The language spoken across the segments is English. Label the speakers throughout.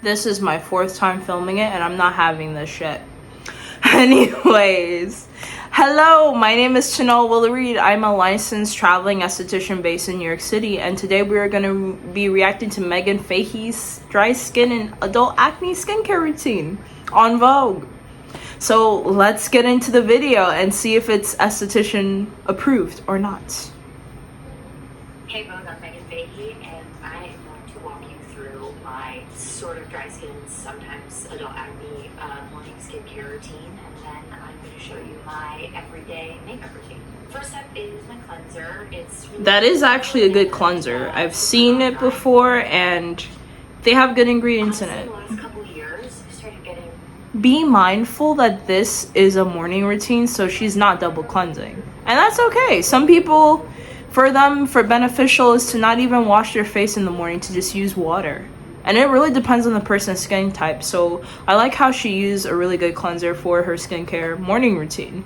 Speaker 1: This is my 4th time filming it and I'm not having this shit. Anyways, hello, my name is Chanel Willereed. I'm a licensed traveling esthetician based in New York City, and today we are going to be reacting to Megan Fahy's dry skin and adult acne skincare routine on Vogue. So let's get into the video and see if it's esthetician approved or not.
Speaker 2: Hey Vogue, I'm Megan Fahy, and I am going to walk you through my sort of dry skin, sometimes adult acne morning skincare routine, and then I'm going to show you my everyday makeup routine. First up is my cleanser.
Speaker 1: That is actually a good cleanser. I've seen it before, and they have good ingredients in it.
Speaker 2: The last couple years, I started getting...
Speaker 1: Be mindful that this is a morning routine, so she's not double cleansing. And that's okay. Some people, for beneficial is to not even wash their face in the morning, to just use water. And it really depends on the person's skin type. So I like how she used a really good cleanser for her skincare morning routine.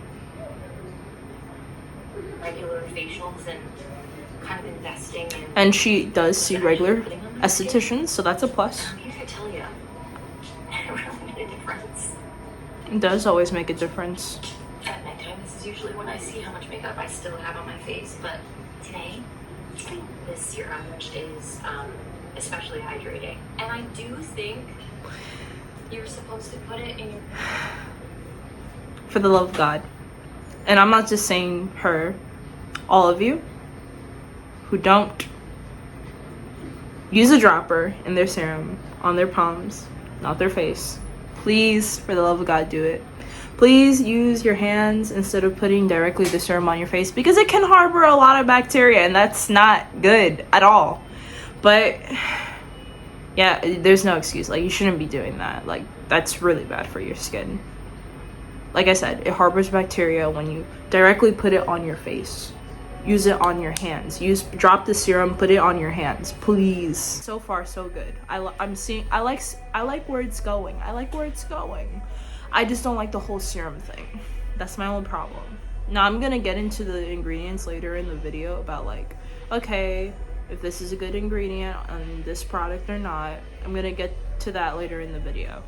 Speaker 2: Regular facials and kind of investing in...
Speaker 1: And she does see regular estheticians, so that's a plus.
Speaker 2: I'm here to tell you, it really made a difference.
Speaker 1: It does always make a difference.
Speaker 2: At nighttime, this is usually when I see how much makeup I still have on my face, but today, this serum, which is especially hydrating. And I do think you're supposed to put it in your...
Speaker 1: For the love of God. And I'm not just saying her, all of you who don't use a dropper in their serum on their palms, not their face. Please, for the love of God, do it. Please use your hands instead of putting directly the serum on your face, because it can harbor a lot of bacteria and that's not good at all. But yeah, there's no excuse. Like, you shouldn't be doing that. Like, that's really bad for your skin. Like I said, it harbors bacteria when you directly put it on your face. Use it on your hands. Drop the serum, put it on your hands, please. So far, so good. I like where it's going. I like where it's going. I just don't like the whole serum thing. That's my only problem. Now, I'm gonna get into the ingredients later in the video about, like, okay, if this is a good ingredient on this product or not. I'm gonna get to that later in the video.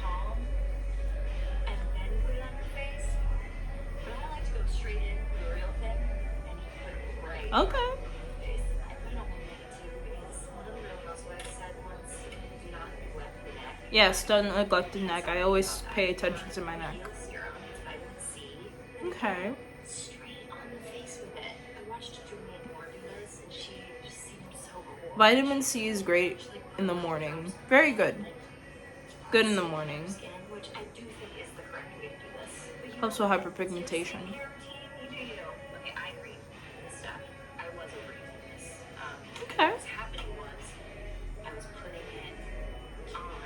Speaker 2: Palm, and then put it on your face. But I like to go straight in with the real thing, and you put it right
Speaker 1: Okay.
Speaker 2: on your face. I put it on my neck too, because one of the real housewives said once, do not neglect the neck.
Speaker 1: Yes, don't neglect the neck. I always pay attention to my neck.
Speaker 2: Serum, it's vitamin C.
Speaker 1: Okay.
Speaker 2: Straight on the face with it. I watched Julianne Moore do this, and she just seemed so cool.
Speaker 1: Vitamin C is great in the morning. Very good. Good in the morning.
Speaker 2: Skin, which I do think is the correct way to do this. But you
Speaker 1: Helps with hyperpigmentation.
Speaker 2: know, you do you. Okay, I agree with this stuff. I was overusing this.
Speaker 1: Okay.
Speaker 2: What's happening was I was putting it on,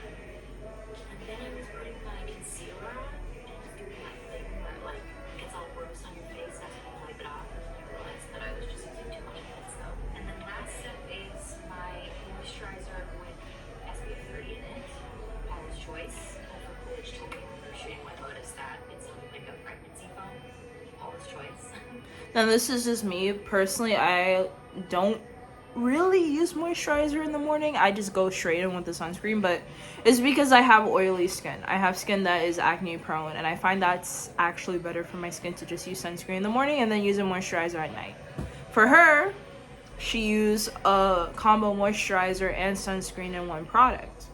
Speaker 2: and then I was putting my concealer on, and it was doing that thing where, like, gets all gross on your face after you wipe it off, and I realized that I was just using too much of it, so. And then last step is my moisturizer with SPF 30 in it, Paula's Choice. Which told me when we were shooting my Lotus that it sounded like a pregnancy foam. Paula's Choice.
Speaker 1: Now, this is just me. Personally, I don't really use moisturizer in the morning. I just go straight in with the sunscreen, but it's because I have oily skin. I have skin that is acne prone, and I find that's actually better for my skin to just use sunscreen in the morning and then use a moisturizer at night. For her, she used a combo moisturizer and sunscreen in one product.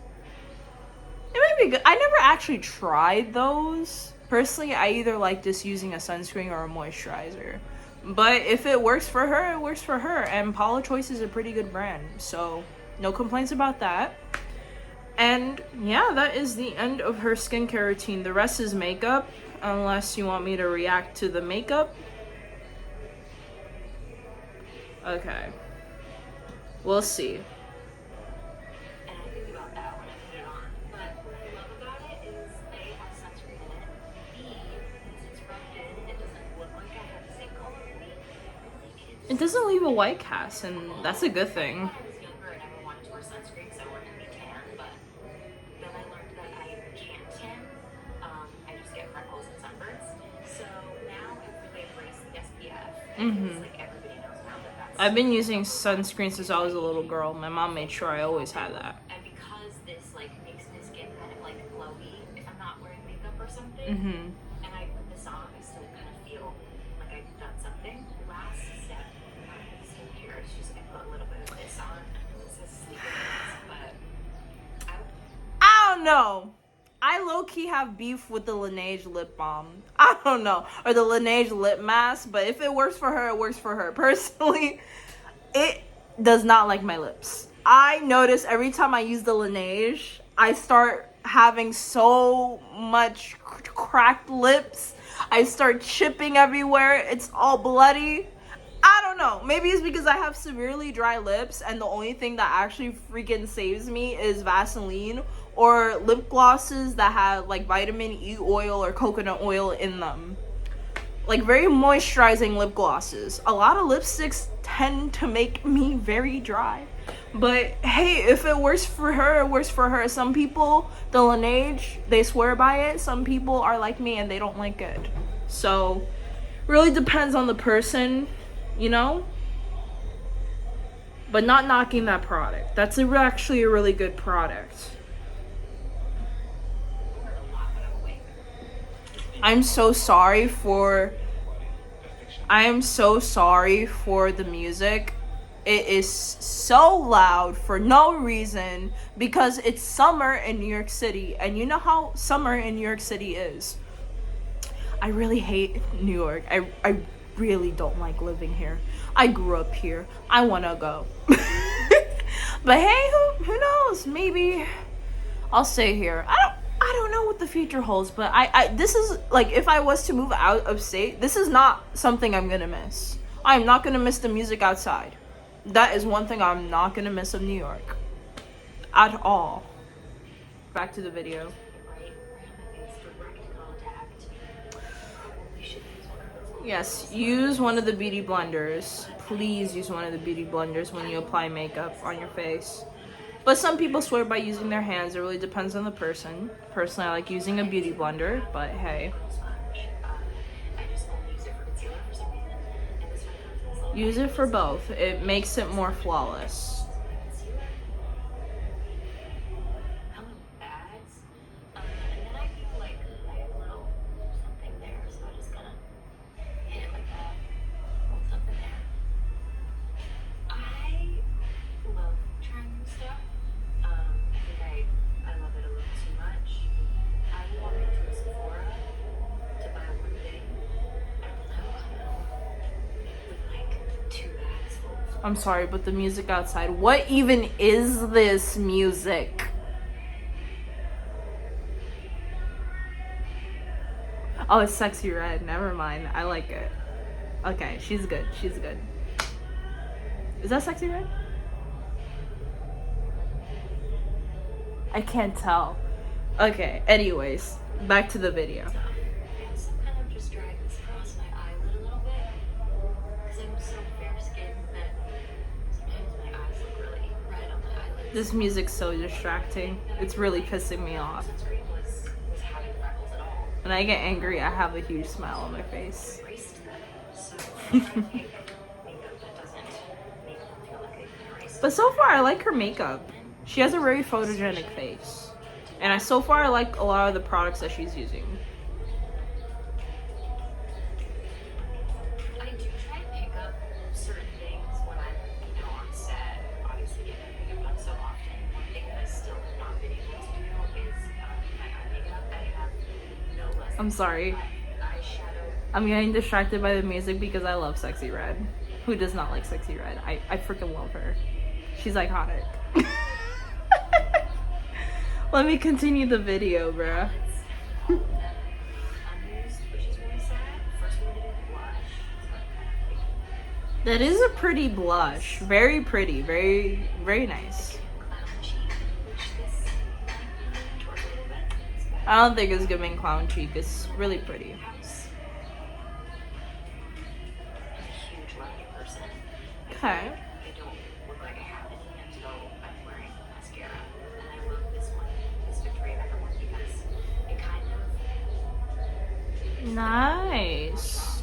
Speaker 1: It might be good. I never actually tried those. Personally, I either like just using a sunscreen or a moisturizer. But if it works for her, it works for her. And Paula's Choice is a pretty good brand. So, no complaints about that. And yeah, that is the end of her skincare routine. The rest is makeup, unless you want me to react to the makeup. Okay. We'll see.
Speaker 2: And I think about that when I put it on. But what I love about it is A, it has sunscreen in it. B, since it's rubbed in, it doesn't look like I have the same color as me.
Speaker 1: It doesn't leave a white cast, and that's a good thing.
Speaker 2: When I was younger, I never wanted to wear sunscreen because I wanted to be tan, but then I learned that I can't tan. I just get freckles and sunburns. So now I really embrace the SPF. It's like everybody knows now that that's...
Speaker 1: I've been using sunscreen since I was a little girl. My mom made sure I always had that.
Speaker 2: And because or something.
Speaker 1: Mm-hmm.
Speaker 2: And I put this on, I still kind of feel like I've done something. Last step, skincare, it's just I put a little bit of this on. I know this is sleeping mask, but
Speaker 1: I don't know. I low-key have beef with the Lanaige lip balm. I don't know. Or the Lanaige lip mask. But if it works for her, it works for her. Personally, it does not like my lips. I notice every time I use the Lanaige, I start having so much cracked lips. I start chipping everywhere. It's all bloody. I don't know. Maybe it's because I have severely dry lips and the only thing that actually freaking saves me is Vaseline or lip glosses that have like vitamin E oil or coconut oil in them. Like very moisturizing lip glosses. A lot of lipsticks tend to make me very dry. But hey, if it works for her, it works for her. Some people, the Lanaige, they swear by it. Some people are like me and they don't like it. So, really depends on the person, you know? But not knocking that product. That's actually a really good product. I am so sorry for the music. It is so loud for no reason because it's summer in New York City, and you know how summer in New York City is. I really hate New York. I really don't like living here. I grew up here. I want to go. But hey, who knows? Maybe I'll stay here. I don't know what the future holds, but I this is like if I was to move out of state, this is not something I'm gonna miss. I'm not gonna miss the music outside. That is one thing I'm not gonna miss of New York at all. Back to the video. Yes, use one of the beauty blenders. Please use one of the beauty blenders when you apply makeup on your face. But some people swear by using their hands. It really depends on the person. Personally, I like using a beauty blender, but hey. Use it for both. It makes it more flawless. I'm sorry, but the music outside. What even is this music? Oh, it's Sexy Red. Never mind. I like it. Okay, she's good. She's good. Is that Sexy Red? I can't tell. Okay, anyways, back to the video. This music's so distracting. It's really pissing me off. When I get angry, I have a huge smile on my face. But so far, I like her makeup. She has a very photogenic face. And so far, I like a lot of the products that she's using. I'm sorry. I'm getting distracted by the music because I love Sexy Red. Who does not like Sexy Red? I freaking love her. She's iconic. Let me continue the video, bruh. That is a pretty blush. Very pretty. Very, very nice. I don't think it's giving clown cheek. It's really pretty. Okay. Nice.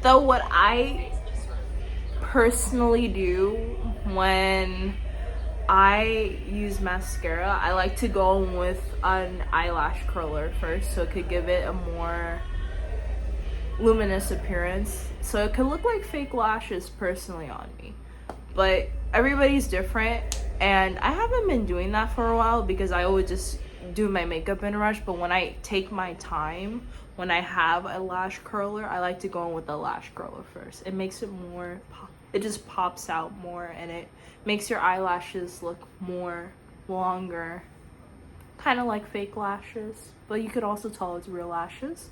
Speaker 1: Though what I personally do when I use mascara. I like to go in with an eyelash curler first so it could give it a more luminous appearance. So it could look like fake lashes personally on me. But everybody's different, and I haven't been doing that for a while because I always just do my makeup in a rush. But when I take my time, when I have a lash curler, I like to go in with the lash curler first. It makes it more it just pops out more, and it makes your eyelashes look more longer, kind of like fake lashes, but you could also tell it's real lashes.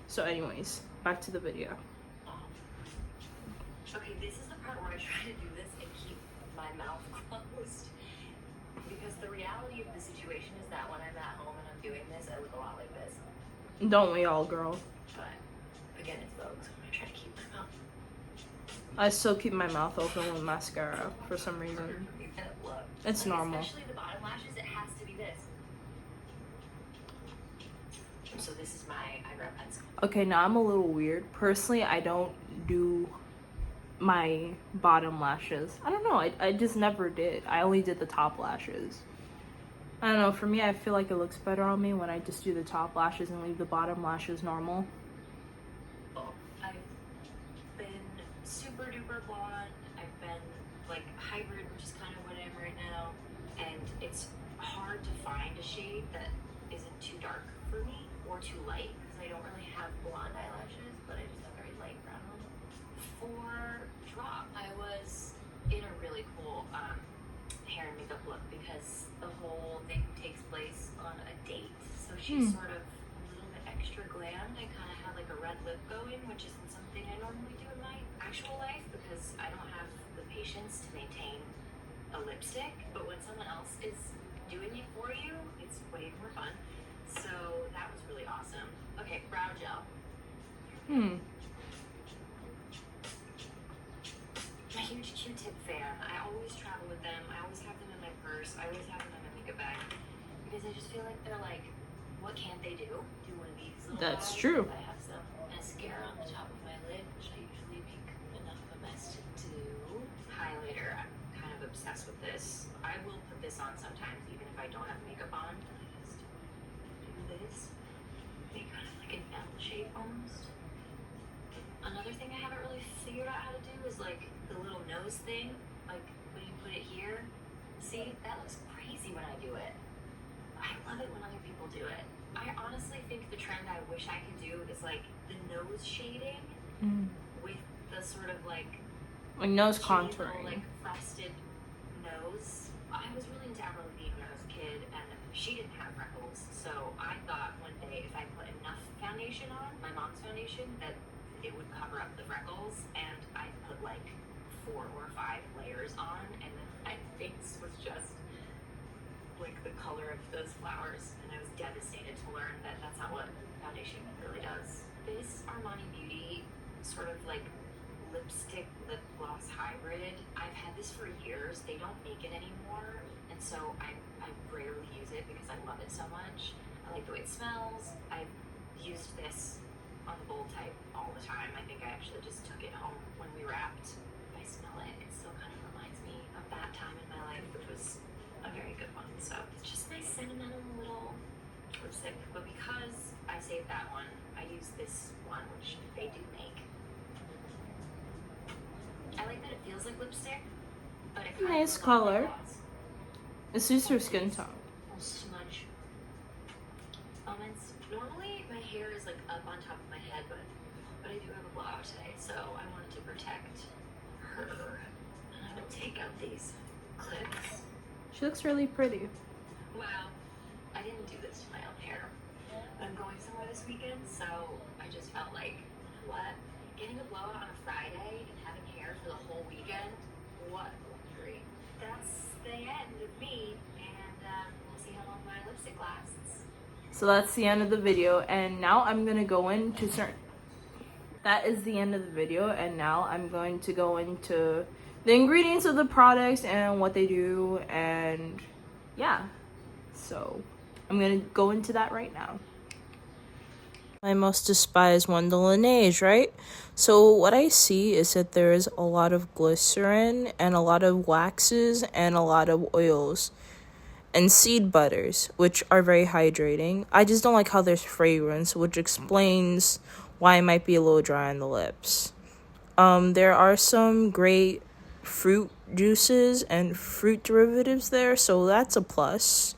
Speaker 1: So anyways, back to the video.
Speaker 2: Okay, this is the part where I try to do this and keep my mouth closed. Because the reality of the situation is that when I'm at home and I'm doing this, I look a lot like this.
Speaker 1: Don't we all, girl?
Speaker 2: But again, it's Vogue, so I'm gonna try to keep my mouth.
Speaker 1: I still keep my mouth open with mascara for some reason. It's
Speaker 2: like,
Speaker 1: normal.
Speaker 2: Especially the bottom lashes, it has to be this. So this is my eyebrow pencil.
Speaker 1: Okay, now I'm a little weird. Personally, I don't do my bottom lashes. I don't know. I just never did. I only did the top lashes. I don't know. For me, I feel like it looks better on me when I just do the top lashes and leave the bottom lashes normal.
Speaker 2: I've been super duper blonde. I've been like hybrid, which is kind of what I am right now. And it's hard to find a shade that isn't too dark for me or too light because I don't really have blonde eyelashes, but I just have very light brown ones. For drop, I was in a really cool hair and makeup look because the whole thing takes place on a date. So she's sort of a little bit extra glammed. I kind of had like a red lip going, which isn't something I normally do in my actual life because I don't have the patience to maintain a lipstick. But when someone else is doing it for you, it's way more fun. So that was really awesome. Okay, brow gel. I'm a huge Q-tip fan. I always travel with them. I always have them in my purse. I always have them in my makeup bag because I just feel like they're like, what can't they do? Do one of these little
Speaker 1: That's
Speaker 2: guys.
Speaker 1: true.
Speaker 2: I have some mascara on the top of my lid, which I usually make enough of a mess to do. Highlighter. I'm kind of obsessed with this. I will put this on sometimes, even if I don't have makeup on. I just do this. Make kind of like an L shape almost. Another thing I haven't really figured out how to do is like the little nose thing, like when you put it here. See, that looks crazy when I do it. I love it when other people do it. I honestly think the trend I wish I could do is like the nose shading with the sort of like
Speaker 1: nose
Speaker 2: little,
Speaker 1: contouring.
Speaker 2: like frosted nose. I was really into Avril Lavigne when I was a kid, and she didn't have freckles, so I thought one day if I put enough foundation on, my mom's foundation, that it would cover up the freckles, and I put like 4 or 5 layers on, and then my face was just like the color of those flowers, and I was devastated to learn that that's not what foundation really does. This Armani Beauty sort of like lipstick lip gloss hybrid, I've had this for years. They don't make it anymore, and so I rarely use it because I love it so much. I like the way it smells. I've used this on the bold type all the time. I think I actually just took it home when we wrapped. I smell it. It still kind of reminds me of that time in my life, which was a very good one. So it's just my sentimental little lipstick. But because I saved that one, I use this one, which they do make. I like that it feels like lipstick, but it kind
Speaker 1: Nice
Speaker 2: of
Speaker 1: color. It suits your skin tone.
Speaker 2: Smudge moments. Normally my hair is like up on top of my head, but I do have a blowout today, so I wanted to protect her. And I will take out these clips.
Speaker 1: She looks really pretty.
Speaker 2: Wow, I didn't do this to my own hair. I'm going somewhere this weekend, so I just felt like, what? Getting a blowout on a Friday and having hair for the whole weekend? What luxury. That's the end of me, and we'll see how long my lipstick lasts.
Speaker 1: So that's the end of the video, and now I'm gonna go into that is the end of the video, and now I'm going to go into the ingredients of the products and what they do, and yeah, so I'm gonna go into that right now. My most despised one, the Lanaige, right? So what I see is that there is a lot of glycerin and a lot of waxes and a lot of oils and seed butters, which are very hydrating. I just don't like how there's fragrance, which explains why it might be a little dry on the lips. There are some great fruit juices and fruit derivatives there, so that's a plus.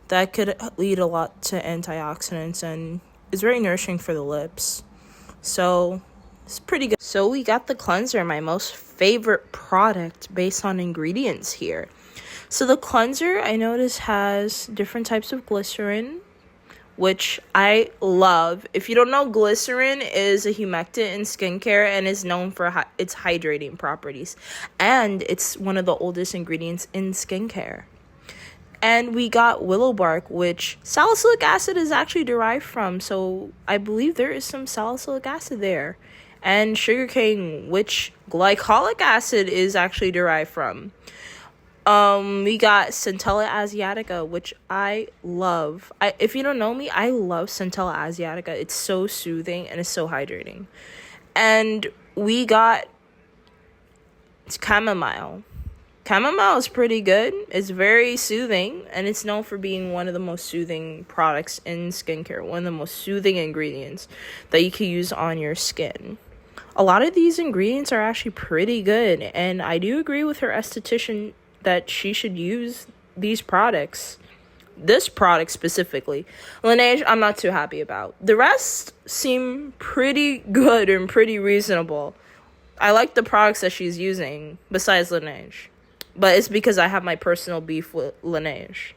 Speaker 1: That could lead a lot to antioxidants and is very nourishing for the lips. So it's pretty good. So we got the cleanser, my most favorite product based on ingredients here. So the cleanser, I noticed, has different types of glycerin, which I love. If you don't know, glycerin is a humectant in skincare and is known for its hydrating properties. And it's one of the oldest ingredients in skincare. And we got willow bark, which salicylic acid is actually derived from. So I believe there is some salicylic acid there. And sugarcane, which glycolic acid is actually derived from. We got Centella asiatica, which I love. If you don't know me, I love Centella asiatica. It's so soothing and it's so hydrating. And we got chamomile. Chamomile is pretty good. It's very soothing, and it's known for being one of the most soothing products in skincare, one of the most soothing ingredients that you can use on your skin. A lot of these ingredients are actually pretty good, and I do agree with her esthetician that she should use these products. This product specifically. Lanaige, I'm not too happy about. The rest seem pretty good and pretty reasonable. I like the products that she's using besides Lanaige. But it's because I have my personal beef with Lanaige.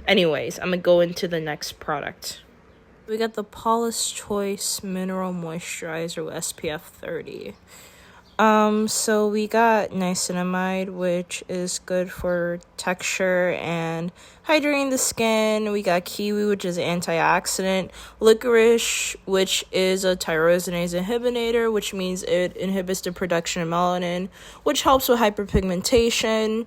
Speaker 1: Anyways, I'm going to go into the next product. We got the Paulas Choice Mineral Moisturizer with SPF 30. So we got niacinamide, which is good for texture and hydrating the skin. We got kiwi, which is antioxidant. Licorice, which is a tyrosinase inhibitor, which means it inhibits the production of melanin, which helps with hyperpigmentation.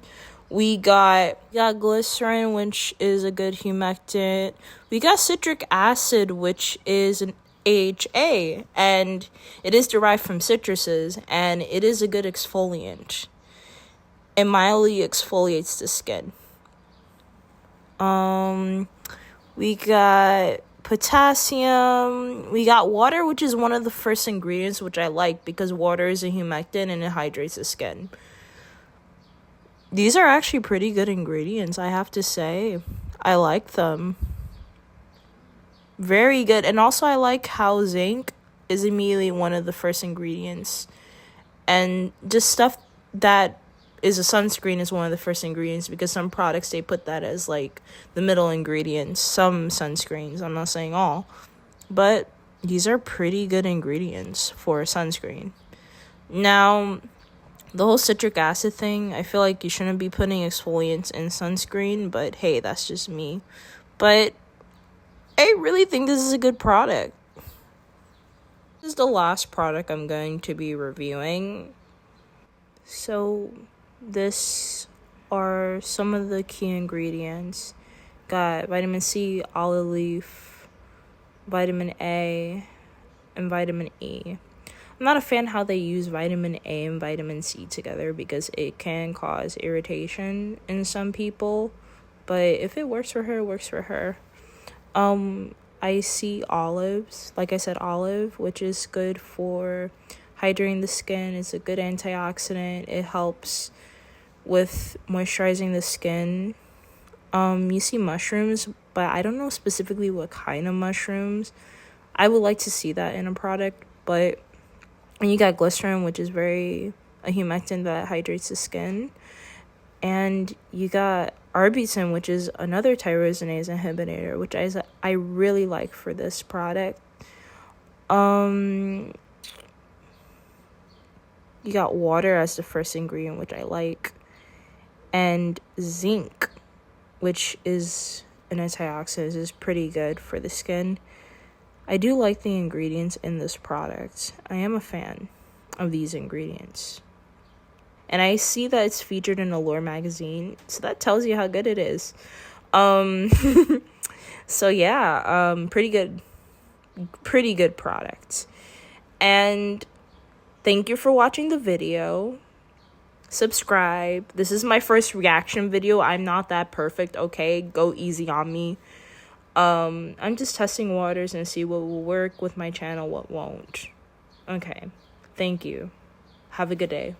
Speaker 1: We got glycerin, which is a good humectant. We got citric acid, which is an AHA, and it is derived from citruses, and it is a good exfoliant. It mildly exfoliates the skin. We got potassium. We got water, which is one of the first ingredients, which I like because water is a humectant and it hydrates the skin. These are actually pretty good ingredients, I have to say. I like them. Very good. And also I like how zinc is immediately one of the first ingredients. And just stuff that is a sunscreen is one of the first ingredients, because some products, they put that as like the middle ingredients. Some sunscreens, I'm not saying all. But these are pretty good ingredients for sunscreen. Now, the whole citric acid thing, I feel like you shouldn't be putting exfoliants in sunscreen. But hey, that's just me. But I really think this is a good product. This is the last product I'm going to be reviewing. So this are some of the key ingredients. Got vitamin C, olive leaf, vitamin A, and vitamin E. I'm not a fan how they use vitamin A and vitamin C together because it can cause irritation in some people. But if it works for her, it works for her. I see olives, like I said, olive, which is good for hydrating the skin. It's a good antioxidant. It helps with moisturizing the skin. You see mushrooms, but I don't know specifically what kind of mushrooms. I would like to see that in a product, but and you got glycerin, which is a humectant that hydrates the skin. And you got arbutin, which is another tyrosinase inhibitor, which I really like for this product. You got water as the first ingredient, which I like. And zinc, which is an antioxidant, is pretty good for the skin. I do like the ingredients in this product. I am a fan of these ingredients. And I see that it's featured in Allure magazine, so that tells you how good it is. So yeah, pretty good. pretty good product. And thank you for watching the video. Subscribe. This is my first reaction video. I'm not that perfect, okay? Go easy on me. I'm just testing waters and see what will work with my channel, what won't. Okay. Thank you. Have a good day.